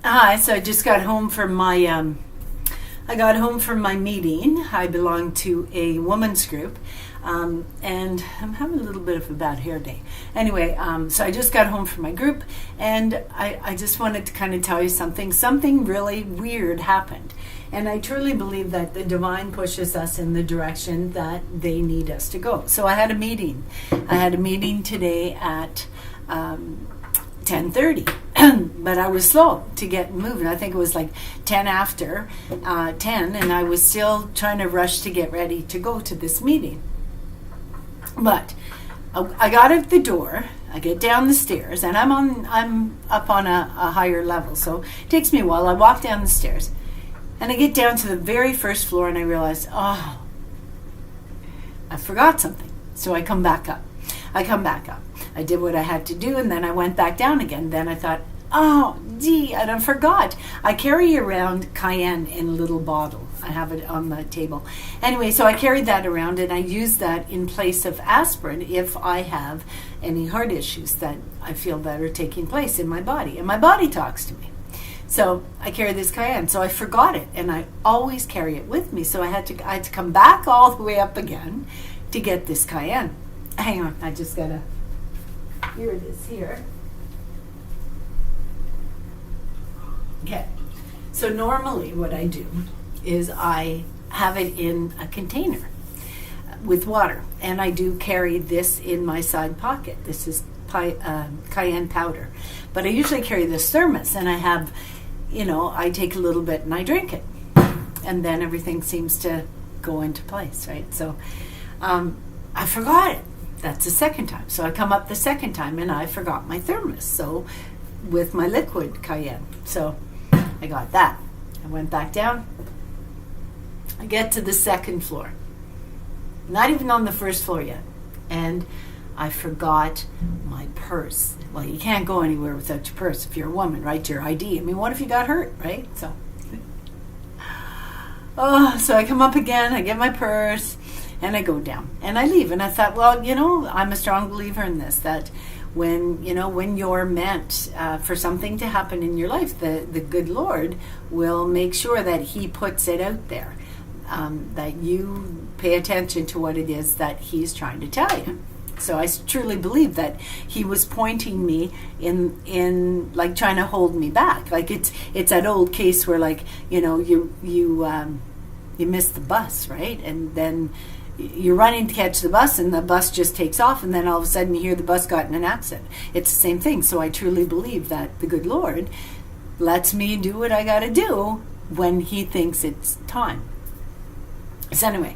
Hi, so I just got home from my meeting. I belong to a women's group, and I'm having a little bit of a bad hair day. Anyway, so I just got home from my group, and I just wanted to kind of tell you something. Something really weird happened, and I truly believe that the divine pushes us in the direction that they need us to go. So I had a meeting. I had a meeting today at 10:30, but I was slow to get moving. I think it was like 10 after 10, and I was still trying to rush to get ready to go to this meeting. But I got out the door, I get down the stairs, and I'm up on a higher level, so it takes me a while. I walk down the stairs, and I get down to the very first floor, and I realize, oh, I forgot something. So I come back up. I did what I had to do, and then I went back down again. Then I thought, oh, gee, and I forgot. I carry around cayenne in a little bottle. I have it on the table. Anyway, so I carried that around, and I use that in place of aspirin if I have any heart issues that I feel that are taking place in my body. And my body talks to me. So I carry this cayenne. So I forgot it, and I always carry it with me. So I had to come back all the way up again to get this cayenne. Hang on, I just gotta... Here it is here. Okay. So normally what I do is I have it in a container with water. And I do carry this in my side pocket. This is cayenne powder. But I usually carry this thermos, and I have, I take a little bit and I drink it. And then everything seems to go into place, right? So I forgot it. That's the second time. So I come up the second time, and I forgot my thermos. So with my liquid cayenne. So I got that. I went back down. I get to the second floor. Not even on the first floor yet. And I forgot my purse. Well, you can't go anywhere without your purse if you're a woman, right? Your ID. I mean, what if you got hurt, right? So I come up again. I get my purse. And I go down and I leave. And I thought, well, I'm a strong believer in this, that when you're meant for something to happen in your life, the good Lord will make sure that he puts it out there, that you pay attention to what it is that he's trying to tell you. So I truly believe that he was pointing me in like trying to hold me back. Like it's that old case where you miss the bus, right? And then you're running to catch the bus, and the bus just takes off, and then all of a sudden you hear the bus got in an accident. It's the same thing. So I truly believe that the good Lord lets me do what I got to do when he thinks it's time. So anyway,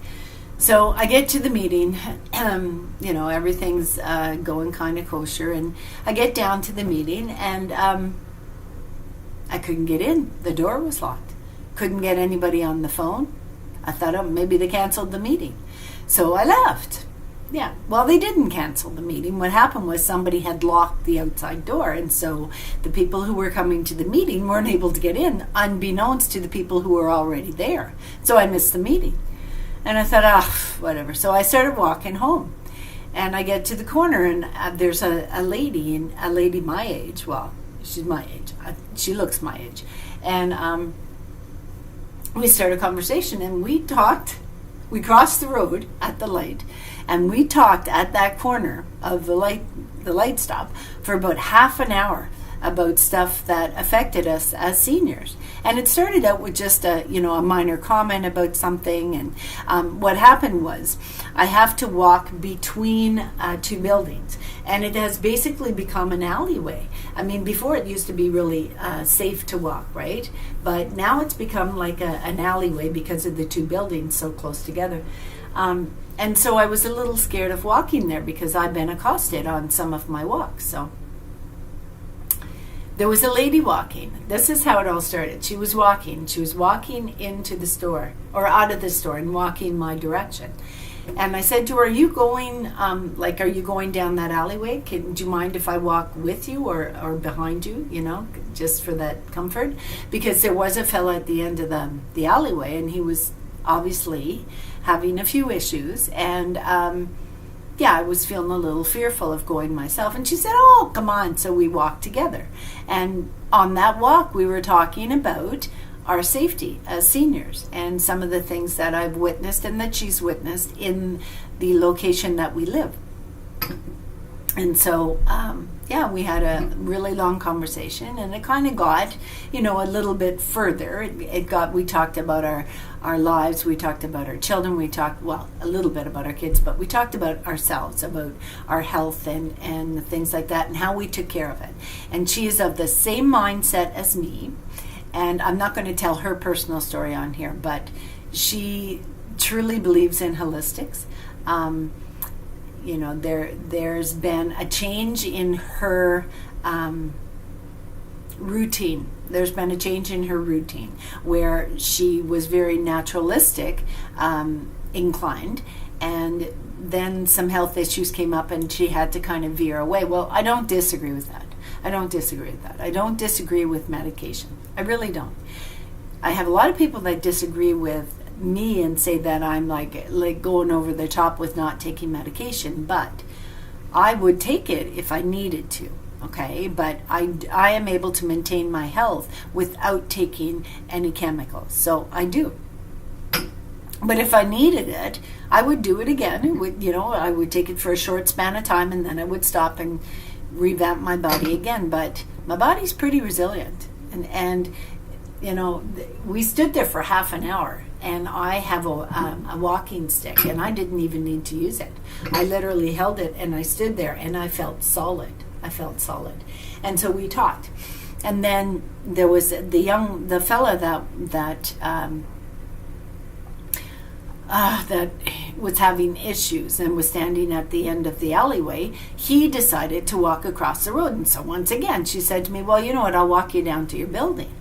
so I get to the meeting, everything's going kind of kosher, and I get down to the meeting, and I couldn't get in. The door was locked. Couldn't get anybody on the phone. I thought, maybe they canceled the meeting. So I left. Yeah, well, they didn't cancel the meeting. What happened was somebody had locked the outside door, and so the people who were coming to the meeting weren't able to get in, unbeknownst to the people who were already there. So I missed the meeting. And I thought, whatever. So I started walking home. And I get to the corner, and there's a lady my age. Well, she's my age. She looks my age. And we started a conversation, and we talked. We crossed the road at the light, and we talked at that corner of the light stop for about half an hour about stuff that affected us as seniors. And it started out with just a minor comment about something. And what happened was I have to walk between two buildings, and it has basically become an alleyway. I mean, before it used to be really safe to walk, right? But now it's become like an alleyway because of the two buildings so close together. And so I was a little scared of walking there because I've been accosted on some of my walks. So there was a lady walking. This is how it all started. She was walking into the store, or out of the store, and walking my direction. And I said to her, are you going down that alleyway? Do you mind if I walk with you or behind you, just for that comfort? Because there was a fella at the end of the alleyway, and he was obviously having a few issues. And I was feeling a little fearful of going myself. And she said, oh, come on. So we walked together. And on that walk, we were talking about our safety as seniors and some of the things that I've witnessed and that she's witnessed in the location that we live. And so, we had a really long conversation, and it kind of got, a little bit further. We talked about our lives, we talked about our children, we talked, a little bit about our kids, but we talked about ourselves, about our health and things like that, and how we took care of it. And she is of the same mindset as me, and I'm not going to tell her personal story on here, but she truly believes in holistics. There's been a change in her routine. There's been a change in her routine where she was very naturalistic inclined, and then some health issues came up and she had to kind of veer away. Well, I don't disagree with that. I don't disagree with medication. I really don't. I have a lot of people that disagree with me and say that I'm like going over the top with not taking medication, but I would take it if I needed to, okay? But I am able to maintain my health without taking any chemicals, so I do. But if I needed it, I would do it again. It would, I would take it for a short span of time, and then I would stop and revamp my body again. But my body's pretty resilient, and we stood there for half an hour, and I have a walking stick, and I didn't even need to use it. I literally held it, and I stood there, and I felt solid. And so we talked. And then there was the fella that was having issues and was standing at the end of the alleyway. He decided to walk across the road. And so once again, she said to me, well, you know what, I'll walk you down to your building.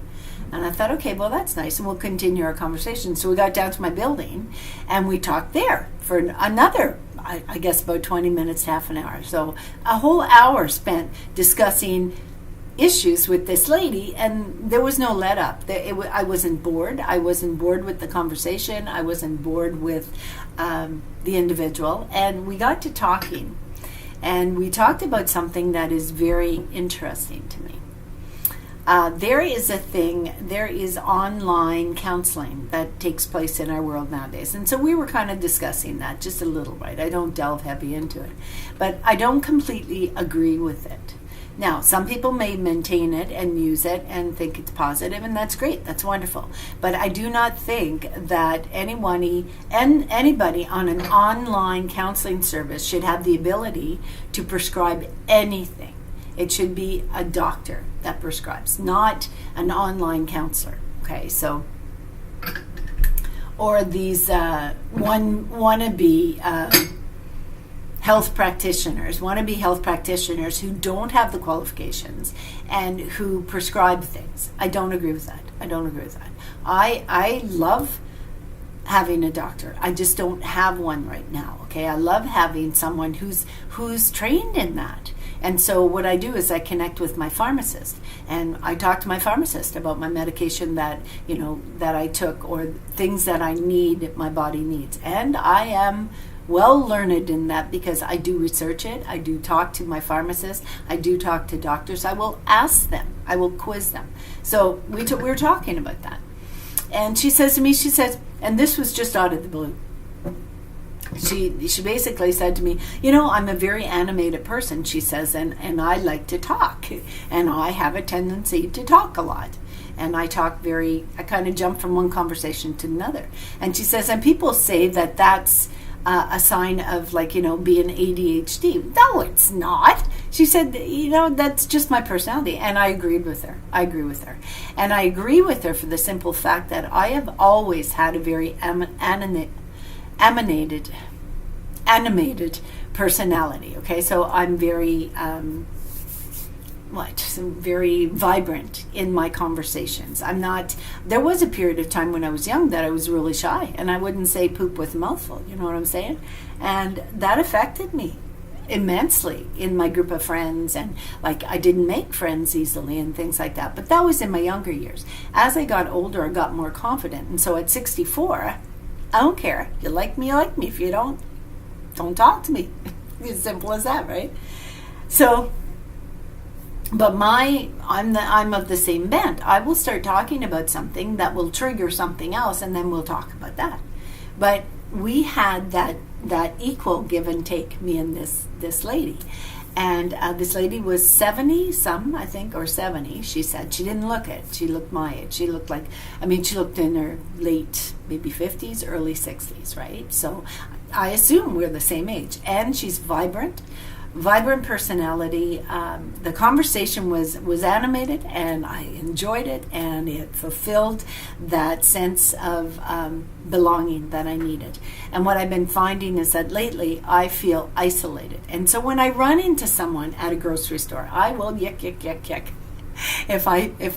And I thought, okay, well, that's nice, and we'll continue our conversation. So we got down to my building, and we talked there for another, I guess, about 20 minutes, half an hour. So a whole hour spent discussing issues with this lady, and there was no let up. I wasn't bored. I wasn't bored with the conversation. I wasn't bored with the individual. And we got to talking, and we talked about something that is very interesting to me. There is online counseling that takes place in our world nowadays. And so we were kind of discussing that just a little, right? I don't delve heavy into it, but I don't completely agree with it. Now, some people may maintain it and use it and think it's positive, and that's great. That's wonderful. But I do not think that anybody on an online counseling service should have the ability to prescribe anything. It should be a doctor that prescribes, not an online counselor. Okay, so, or these wannabe health practitioners who don't have the qualifications and who prescribe things. I don't agree with that. I love having a doctor. I just don't have one right now. Okay, I love having someone who's trained in that. And so what I do is I connect with my pharmacist, and I talk to my pharmacist about my medication that I took, or things that I need, my body needs. And I am well learned in that because I do research it. I do talk to my pharmacist. I do talk to doctors. I will ask them. I will quiz them. So we were talking about that. And she says to me, and this was just out of the blue, she basically said to me, I'm a very animated person, she says, and I like to talk, and I have a tendency to talk a lot, and I kind of jump from one conversation to another. And she says, and people say that that's a sign of being ADHD. No, it's not. She said, that's just my personality. And I agreed with her. And I agree with her for the simple fact that I have always had a very animated personality. Okay, so I'm very very vibrant in my conversations. There was a period of time when I was young that I was really shy, and I wouldn't say poop with a mouthful, you know what I'm saying? And that affected me immensely in my group of friends, and I didn't make friends easily and things like that. But that was in my younger years. As I got older, I got more confident, and so at 64, I don't care. You like me, you like me. If you don't talk to me. It's as simple as that, right? So But I'm of the same bent. I will start talking about something that will trigger something else, and then we'll talk about that. But we had that equal give and take, me and this lady. And this lady was 70 some, I think, or 70. She said she didn't look it. She looked my age. She looked like, she looked in her late, maybe 50s, early 60s, right? So I assume we're the same age. And she's vibrant personality. The conversation was animated, and I enjoyed it, and it fulfilled that sense of belonging that I needed. And what I've been finding is that lately I feel isolated. And so when I run into someone at a grocery store, I will yuck. If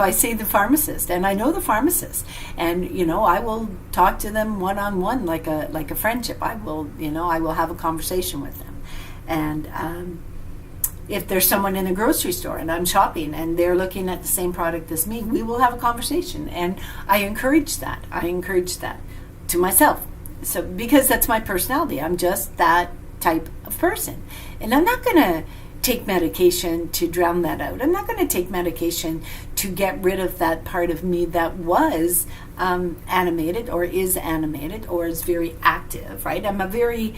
I see the pharmacist, and I know the pharmacist, and I will talk to them one-on-one like a friendship. I will have a conversation with them. And if there's someone in the grocery store and I'm shopping and they're looking at the same product as me, we will have a conversation. And I encourage that. To myself. So because that's my personality. I'm just that type of person. And I'm not going to take medication to drown that out. I'm not going to take medication to get rid of that part of me that was animated or is very active, right? I'm a very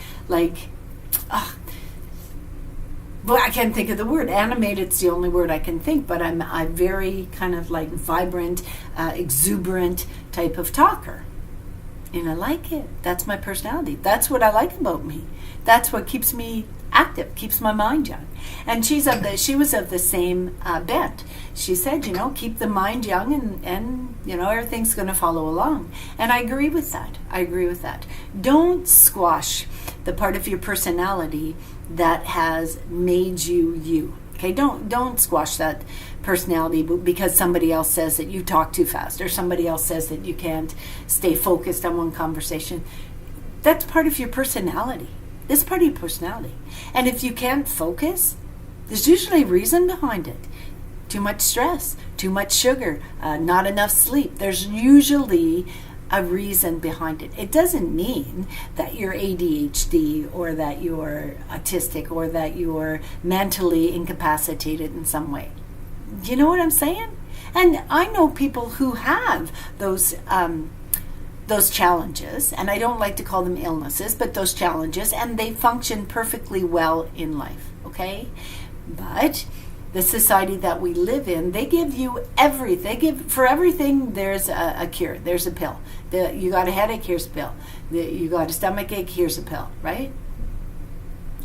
I can't think of the word. Animated's the only word I can think, but I'm very kind of like vibrant, exuberant type of talker. And I like it. That's my personality. That's what I like about me. That's what keeps me active, keeps my mind young. And she was of the same bent. She said, keep the mind young and everything's going to follow along. And I agree with that. Don't squash the part of your personality that has made you. Okay, don't squash that personality because somebody else says that you talk too fast or somebody else says that you can't stay focused on one conversation. That's part of your personality. It's part of your personality. And if you can't focus, there's usually a reason behind it. Too much stress, too much sugar, not enough sleep. There's usually a reason behind it. It doesn't mean that you're ADHD or that you're autistic or that you're mentally incapacitated in some way. You know what I'm saying? And I know people who have those challenges, and I don't like to call them illnesses, but those challenges, and they function perfectly well in life, okay? But the society that we live in, they give you everything. For everything, there's a cure. There's a pill. You got a headache, here's a pill. You got a stomach ache, here's a pill, right?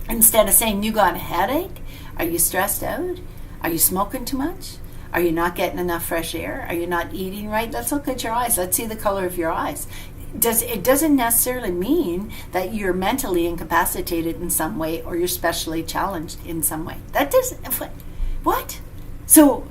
Instead of saying, you got a headache, are you stressed out? Are you smoking too much? Are you not getting enough fresh air? Are you not eating right? Let's look at your eyes. Let's see the color of your eyes. It doesn't necessarily mean that you're mentally incapacitated in some way or you're specially challenged in some way. That doesn't... What? So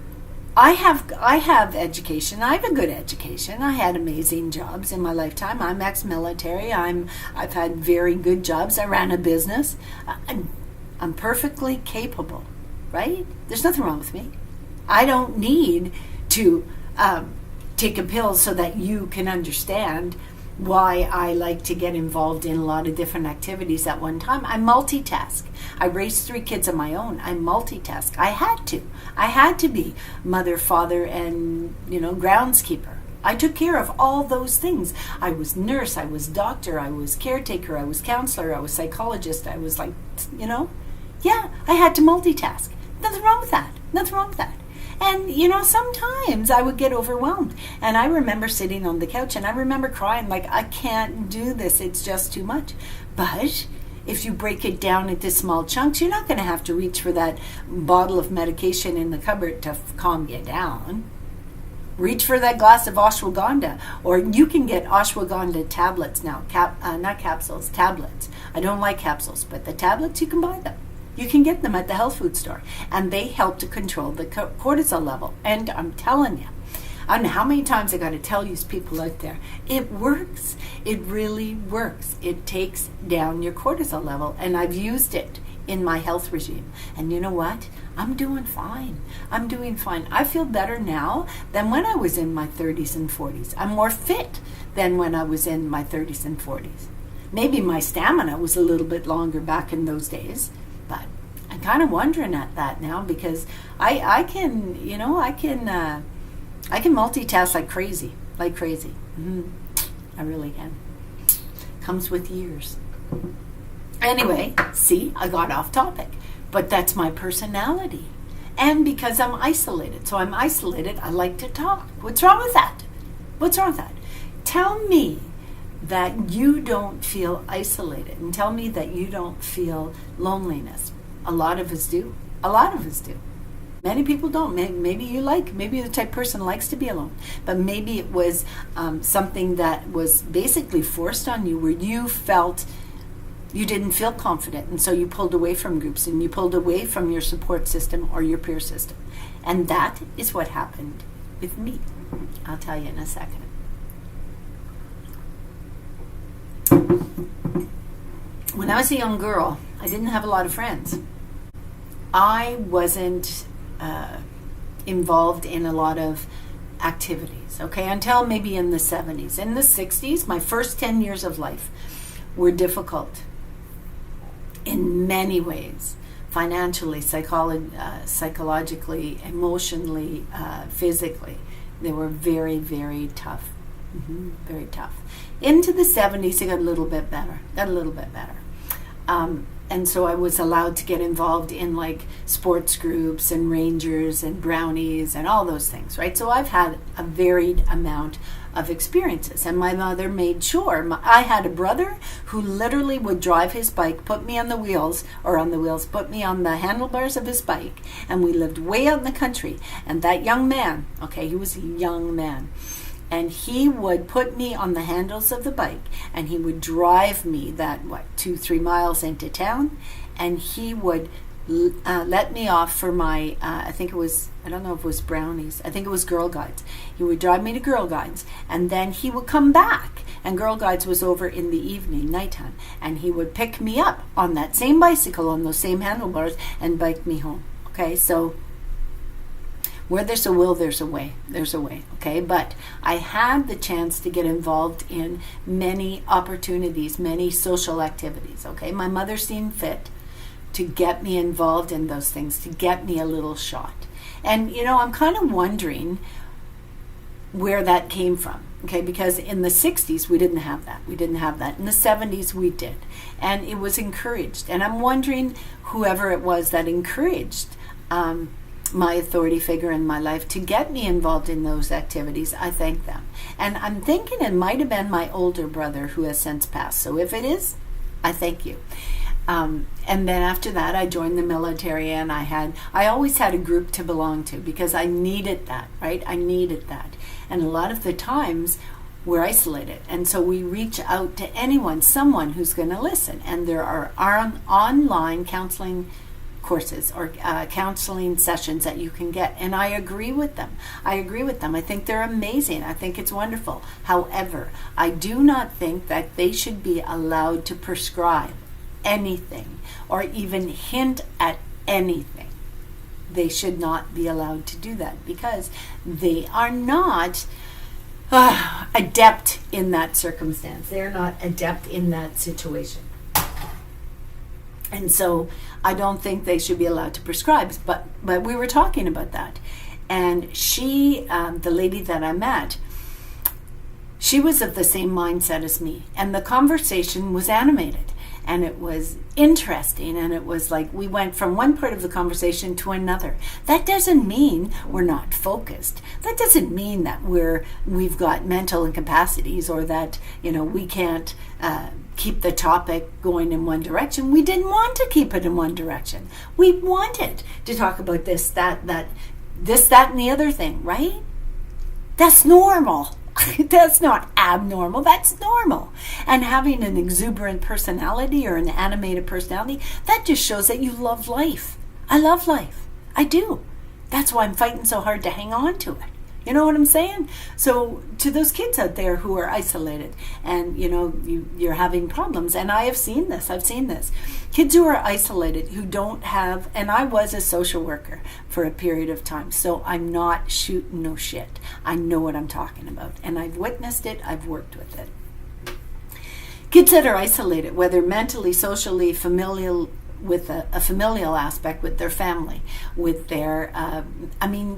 I have education. I have a good education. I had amazing jobs in my lifetime. I'm ex-military. I've had very good jobs. I ran a business. I'm perfectly capable, right? There's nothing wrong with me. I don't need to take a pill so that you can understand why I like to get involved in a lot of different activities at one time. I multitask. I raised 3 kids of my own. I multitask. I had to be mother, father, and groundskeeper. I took care of all those things. I was nurse, I was doctor, I was caretaker, I was counselor, I was psychologist. I was I had to multitask. Nothing wrong with that. And, sometimes I would get overwhelmed. And I remember sitting on the couch and I remember crying I can't do this. It's just too much. But if you break it down into small chunks, you're not going to have to reach for that bottle of medication in the cupboard to calm you down. Reach for that glass of ashwagandha. Or you can get ashwagandha tablets now. Not capsules, tablets. I don't like capsules, but the tablets, you can buy them. You can get them at the health food store, and they help to control the cortisol level. And I'm telling you, I don't know how many times I got to tell you people out there, it works. It really works. It takes down your cortisol level, and I've used it in my health regime. And you know what? I'm doing fine. I feel better now than when I was in my 30s and 40s. I'm more fit than when I was in my 30s and 40s. Maybe my stamina was a little bit longer back in those days. But I'm kind of wondering at that now, because I can, I can multitask like crazy. I really can. Comes with years. Anyway, see, I got off topic. But that's my personality. And because I'm isolated. So I'm isolated, I like to talk. What's wrong with that? Tell me that you don't feel isolated, and tell me that you don't feel loneliness. A lot of us do. Many people don't. Maybe the type of person likes to be alone. But maybe it was something that was basically forced on you, where you felt you didn't feel confident, and so you pulled away from groups, and you pulled away from your support system or your peer system. And that is what happened with me. I'll tell you in a second. When I was a young girl, I didn't have a lot of friends. I wasn't involved in a lot of activities, okay, until maybe in the 70s. In the 60s, my first 10 years of life were difficult in many ways. Financially, psychologically, emotionally, physically. They were very, very tough. Very tough. Into the 70s, it got a little bit better. And so I was allowed to get involved in like sports groups and Rangers and Brownies and all those things, right? So I've had a varied amount of experiences. And my mother made sure. I had a brother who literally would drive his bike, put me on the wheels, put me on the handlebars of his bike, and we lived way out in the country. And that young man, okay, he was a young man, and he would put me on the handles of the bike, and he would drive me that, 2-3 miles into town, and he would let me off for my, I don't know if it was Brownies, I think it was Girl Guides. He would drive me to Girl Guides, and then he would come back, and Girl Guides was over in the evening, nighttime, and he would pick me up on that same bicycle, on those same handlebars, and bike me home. Okay, so where there's a will, there's a way. Okay, but I had the chance to get involved in many opportunities, many social activities. Okay, my mother seemed fit to get me involved in those things, to get me a little shot. And, I'm kind of wondering where that came from. Okay, because in the 60s, we didn't have that. In the 70s, we did. And it was encouraged. And I'm wondering whoever it was that encouraged my authority figure in my life to get me involved in those activities. I thank them. And I'm thinking it might have been my older brother who has since passed. So if it is, I thank you. And then after that, I joined the military, and I always had a group to belong to, because I needed that, right? And a lot of the times we're isolated. And so we reach out to someone who's going to listen. And there are online counseling courses or counseling sessions that you can get, and I agree with them. I think they're amazing. I think it's wonderful. However, I do not think that they should be allowed to prescribe anything or even hint at anything. They should not be allowed to do that, because they are not adept in that circumstance. They're not adept in that situation. And so I don't think they should be allowed to prescribe. But we were talking about that. And she, the lady that I met, she was of the same mindset as me. And the conversation was animated. And it was interesting. And it was like we went from one part of the conversation to another. That doesn't mean we're not focused. That doesn't mean that we've got mental incapacities, or that, we can't keep the topic going in one direction. We didn't want to keep it in one direction. We wanted to talk about this, that, and the other thing, right? That's normal. That's not abnormal. That's normal. And having an exuberant personality or an animated personality, that just shows that you love life. I love life. I do. That's why I'm fighting so hard to hang on to it. You know what I'm saying? So to those kids out there who are isolated and, you're having problems, and I have seen this. Kids who are isolated, who don't have, and I was a social worker for a period of time, so I'm not shooting no shit. I know what I'm talking about, and I've witnessed it. I've worked with it. Kids that are isolated, whether mentally, socially, familial, with a familial aspect with their family, with their,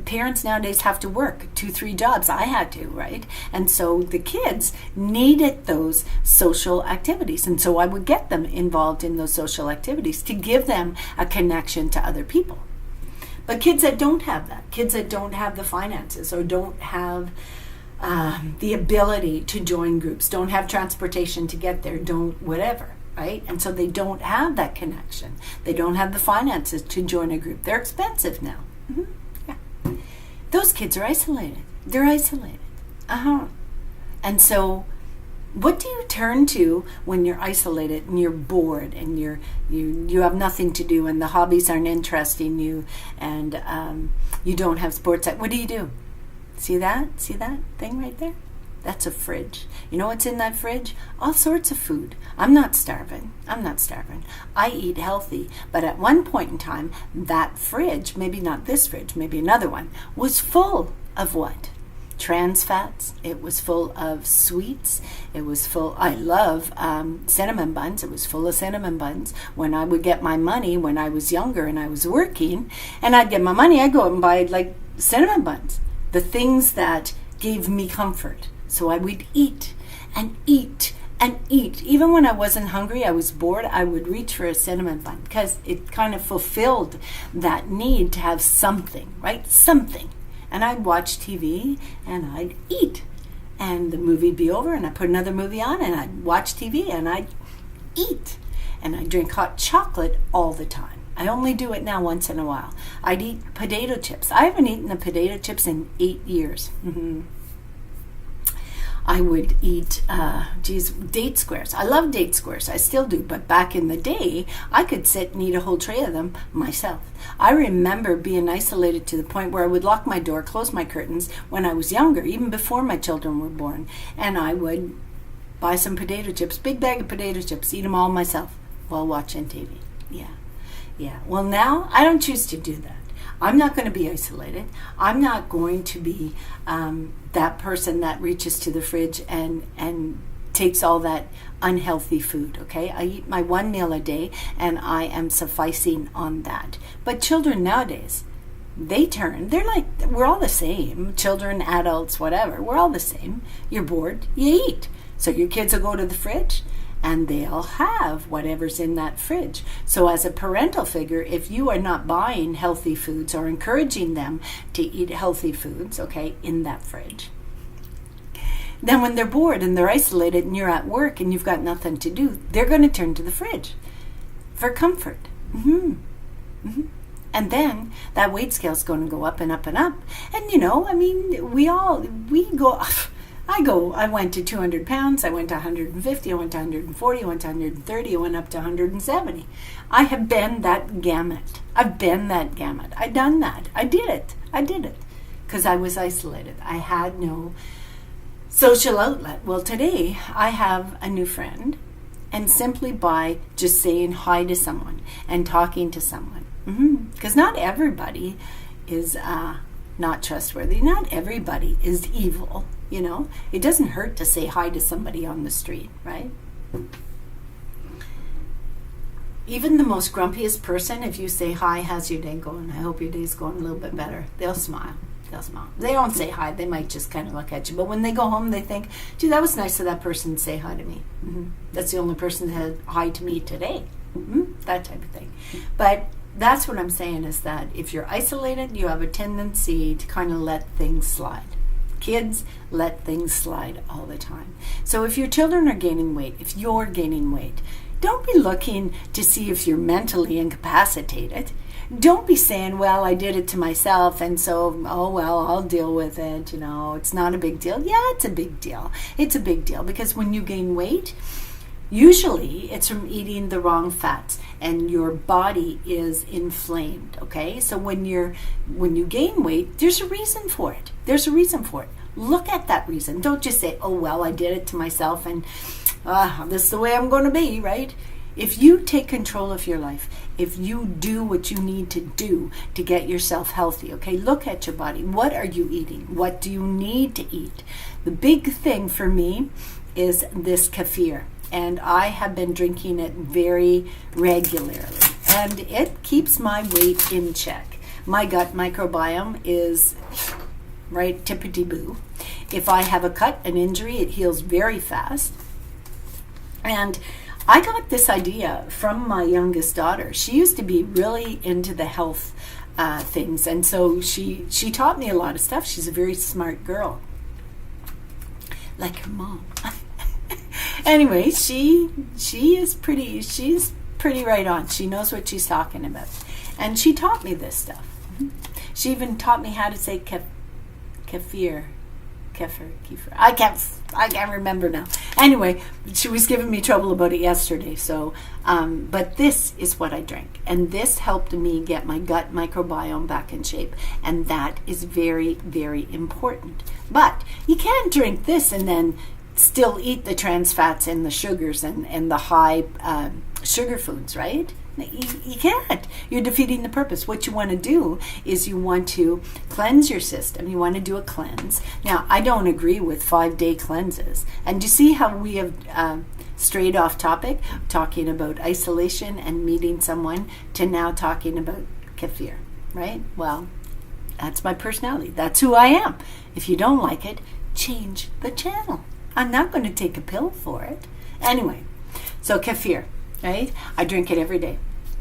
parents nowadays have to work 2-3 jobs. I had to, right? And so the kids needed those social activities. And so I would get them involved in those social activities to give them a connection to other people. But kids that don't have that, kids that don't have the finances or don't have the ability to join groups, don't have transportation to get there, don't whatever, right? And so they don't have that connection. They don't have the finances to join a group. They're expensive now. Yeah. Those kids are isolated. They're isolated. And so what do you turn to when you're isolated and you're bored and you have nothing to do and the hobbies aren't interesting you and you don't have sports? What do you do? See that? See that thing right there? That's a fridge. You know what's in that fridge? All sorts of food. I'm not starving. I eat healthy. But at one point in time, that fridge, maybe not this fridge, maybe another one, was full of what? Trans fats. It was full of sweets. It was full, I love cinnamon buns. It was full of cinnamon buns. When I would get my money when I was younger and I was working and I'd get my money, I'd go out and buy like cinnamon buns. The things that gave me comfort. So I would eat and eat and eat. Even when I wasn't hungry, I was bored, I would reach for a cinnamon bun because it kind of fulfilled that need to have something, right? Something. And I'd watch TV and I'd eat. And the movie would be over and I'd put another movie on and I'd watch TV and I'd eat. And I'd drink hot chocolate all the time. I only do it now once in a while. I'd eat potato chips. I haven't eaten the potato chips in 8 years. I would eat, date squares. I love date squares. I still do. But back in the day, I could sit and eat a whole tray of them myself. I remember being isolated to the point where I would lock my door, close my curtains when I was younger, even before my children were born. And I would buy some potato chips, big bag of potato chips, eat them all myself while watching TV. Yeah. Well, now I don't choose to do that. I'm not going to be isolated. I'm not going to be that person that reaches to the fridge and takes all that unhealthy food, okay? I eat my one meal a day and I am sufficing on that. But children nowadays, they're like, we're all the same. Children, adults, whatever. We're all the same. You're bored, you eat. So your kids will go to the fridge and they'll have whatever's in that fridge. So as a parental figure, if you are not buying healthy foods or encouraging them to eat healthy foods, okay, in that fridge, then when they're bored and they're isolated and you're at work and you've got nothing to do, they're going to turn to the fridge for comfort. And then that weight scale is going to go up and up and up. And I went to 200 pounds, I went to 150, I went to 140, I went to 130, I went up to 170. I have been that gamut. I've done that. I did it. Because I was isolated. I had no social outlet. Well, today I have a new friend, and simply by just saying hi to someone and talking to someone. Because not everybody is not trustworthy. Not everybody is evil. It doesn't hurt to say hi to somebody on the street, right? Even the most grumpiest person, if you say hi, how's your day going? I hope your day's going a little bit better. They'll smile. They don't say hi. They might just kind of look at you. But when they go home, they think, gee, that was nice of that person to say hi to me. That's the only person that said hi to me today. That type of thing. But that's what I'm saying is that if you're isolated, you have a tendency to kind of let things slide. Kids let things slide all the time. So if your children are gaining weight, if you're gaining weight, don't be looking to see if you're mentally incapacitated. Don't be saying, well, I did it to myself, and so, I'll deal with it. It's not a big deal. Yeah, it's a big deal. It's a big deal because when you gain weight, usually it's from eating the wrong fats and your body is inflamed, okay? So when you gain weight, there's a reason for it. Look at that reason. Don't just say, I did it to myself and this is the way I'm going to be, right? If you take control of your life, if you do what you need to do to get yourself healthy, okay, look at your body. What are you eating? What do you need to eat? The big thing for me is this kefir. And I have been drinking it very regularly. and it keeps my weight in check. My gut microbiome is right tippity-boo. If I have a cut, an injury, it heals very fast. And I got this idea from my youngest daughter. She used to be really into the health things, and so she taught me a lot of stuff. She's a very smart girl, like her mom. Anyway, she's pretty right on. She knows what she's talking about, and she taught me this stuff. She even taught me how to say kefir. I can't remember now. Anyway, she was giving me trouble about it yesterday. So, but this is what I drink, and this helped me get my gut microbiome back in shape, and that is very, very important. But you can't drink this and then still eat the trans fats and the sugars and the high sugar foods, right? You can't. You're defeating the purpose. What you want to do is you want to cleanse your system. You want to do a cleanse. Now, I don't agree with 5-day cleanses. And you see how we have strayed off topic, talking about isolation and meeting someone, to now talking about kefir, right? Well, that's my personality. That's who I am. If you don't like it, change the channel. I'm not going to take a pill for it. Anyway, so kefir. Right? I drink it every day.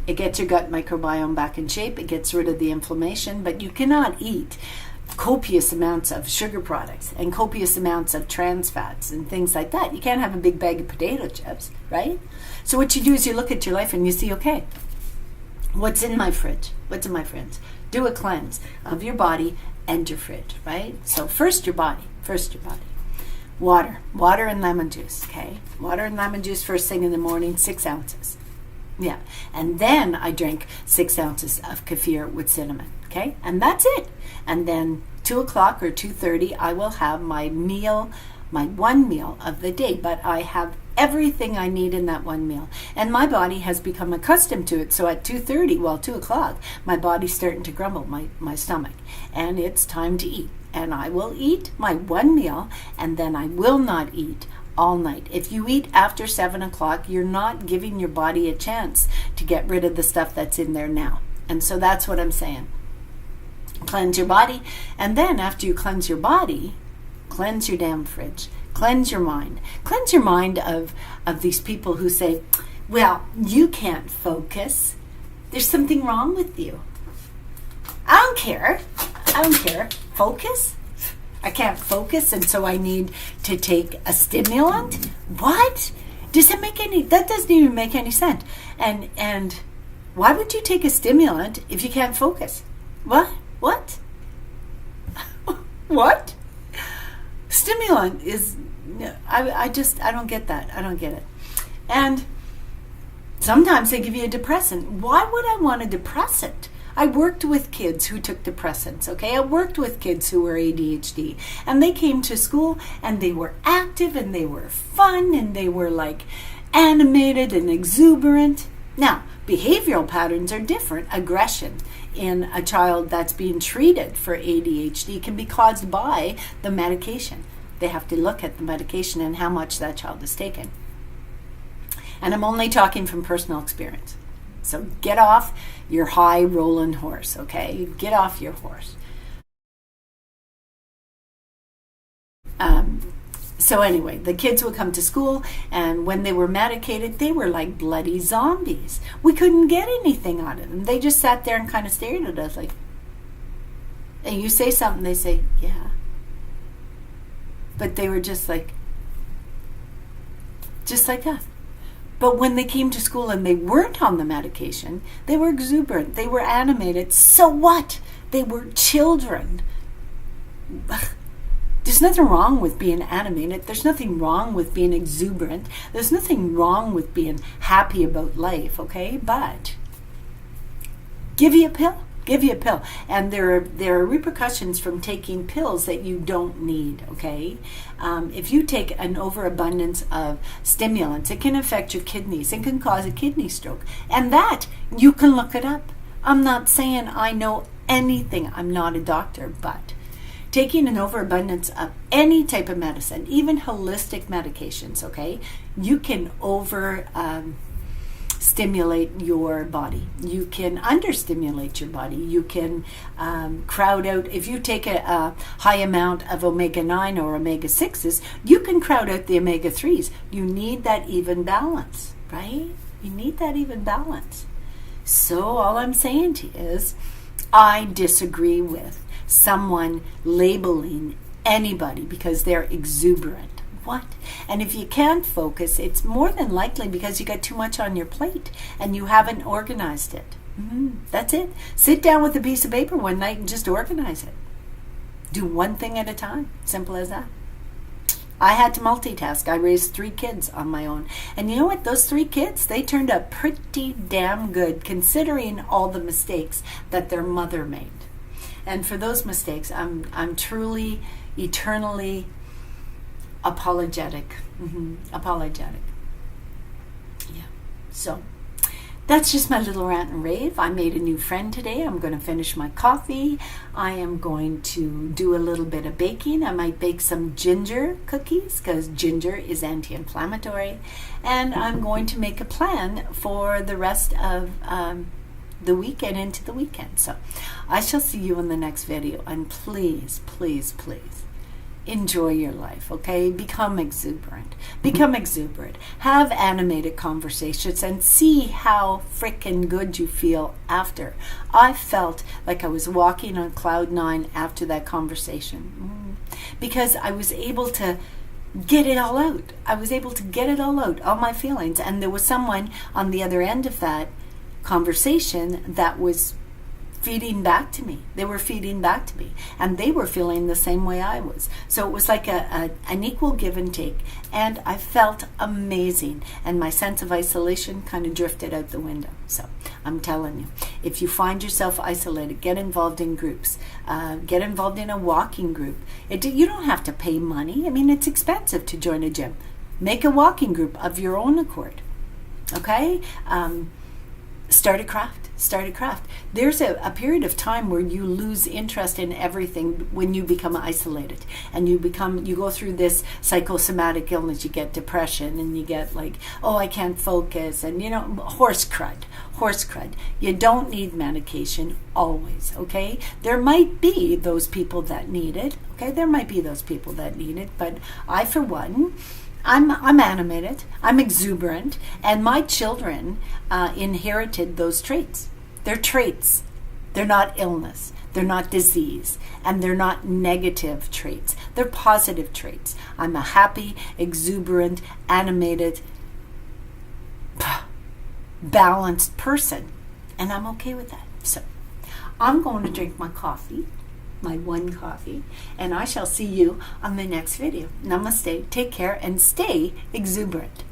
It gets your gut microbiome back in shape. It gets rid of the inflammation, but you cannot eat copious amounts of sugar products and copious amounts of trans fats and things like that. You can't have a big bag of potato chips, right? So what you do is you look at your life and you see, okay, what's in my fridge? What's in my fridge? Do a cleanse of your body and your fridge, right? So first your body. Water and lemon juice, okay? Water and lemon juice first thing in the morning, 6 ounces. Yeah, and then I drink 6 ounces of kefir with cinnamon, okay? And that's it. And then 2 o'clock or 2:30, I will have my meal, my one meal of the day, but I have everything I need in that one meal. And my body has become accustomed to it. So at 2 o'clock, my body's starting to grumble, my stomach, and it's time to eat. And I will eat my one meal, and then I will not eat all night. If you eat after 7 o'clock, you're not giving your body a chance to get rid of the stuff that's in there now. And so that's what I'm saying. Cleanse your body, and then after you cleanse your body, cleanse your damn fridge. Cleanse your mind. Cleanse your mind of these people who say, well, you can't focus. There's something wrong with you. I don't care. Focus? I can't focus, and so I need to take a stimulant? What? That doesn't even make any sense. And why would you take a stimulant if you can't focus? What? What? Stimulant is, I don't get that. I don't get it. And sometimes they give you a depressant. Why would I want a depressant? I worked with kids who took depressants, okay? I worked with kids who were ADHD, and they came to school and they were active and they were fun and they were like animated and exuberant. Now, behavioral patterns are different. Aggression in a child that's being treated for ADHD can be caused by the medication. They have to look at the medication and how much that child is taking. And I'm only talking from personal experience. So get off your high rolling horse, okay? Get off your horse. So anyway, the kids would come to school, and when they were medicated, they were like bloody zombies. We couldn't get anything out of them. They just sat there and kind of stared at us like, and you say something, they say, yeah. But they were just like that. But when they came to school and they weren't on the medication, they were exuberant. They were animated. So what? They were children. There's nothing wrong with being animated. There's nothing wrong with being exuberant. There's nothing wrong with being happy about life, okay? But give you a pill. And there are repercussions from taking pills that you don't need, okay? If you take an overabundance of stimulants, it can affect your kidneys. It can cause a kidney stroke. And that, you can look it up. I'm not saying I know anything. I'm not a doctor, but taking an overabundance of any type of medicine, even holistic medications, okay? You can stimulate your body. You can understimulate your body. You can crowd out. If you take a high amount of omega-9 or omega-6s, you can crowd out the omega-3s. You need that even balance, right? You need that even balance. So all I'm saying to you is, I disagree with someone labeling anybody because they're exuberant. What? And if you can't focus, it's more than likely because you got too much on your plate and you haven't organized it. That's it. Sit down with a piece of paper one night and just organize it. Do one thing at a time. Simple as that. I had to multitask. I raised 3 kids on my own. And you know what? Those 3 kids, they turned out pretty damn good considering all the mistakes that their mother made. And for those mistakes, I'm truly, eternally apologetic. Apologetic. Yeah. So that's just my little rant and rave. I made a new friend today. I'm going to finish my coffee. I am going to do a little bit of baking. I might bake some ginger cookies because ginger is anti-inflammatory. And I'm going to make a plan for the rest of the weekend into the weekend. So I shall see you in the next video. And please, please, please enjoy your life, okay? Become exuberant. Become exuberant. Have animated conversations and see how freaking good you feel after. I felt like I was walking on cloud 9 after that conversation because I was able to get it all out. I was able to get it all out, all my feelings. And there was someone on the other end of that conversation that was feeding back to me. They were feeding back to me, and they were feeling the same way I was. So it was like an equal give and take, and I felt amazing, and my sense of isolation kind of drifted out the window. So I'm telling you, if you find yourself isolated, get involved in groups. Get involved in a walking group. You don't have to pay money. I mean, it's expensive to join a gym. Make a walking group of your own accord. Okay? Start a craft. Start a craft. There's a period of time where you lose interest in everything when you become isolated, and you go through this psychosomatic illness. You get depression, and you get like, oh, I can't focus, and horse crud. You don't need medication always, okay? There might be those people that need it, okay? There might be those people that need it, but I, for one, I'm animated, I'm exuberant, and my children inherited those traits. They're traits. They're not illness. They're not disease. And they're not negative traits. They're positive traits. I'm a happy, exuberant, animated, balanced person. And I'm okay with that. So I'm going to drink my coffee, my one coffee, and I shall see you on the next video. Namaste, take care, and stay exuberant.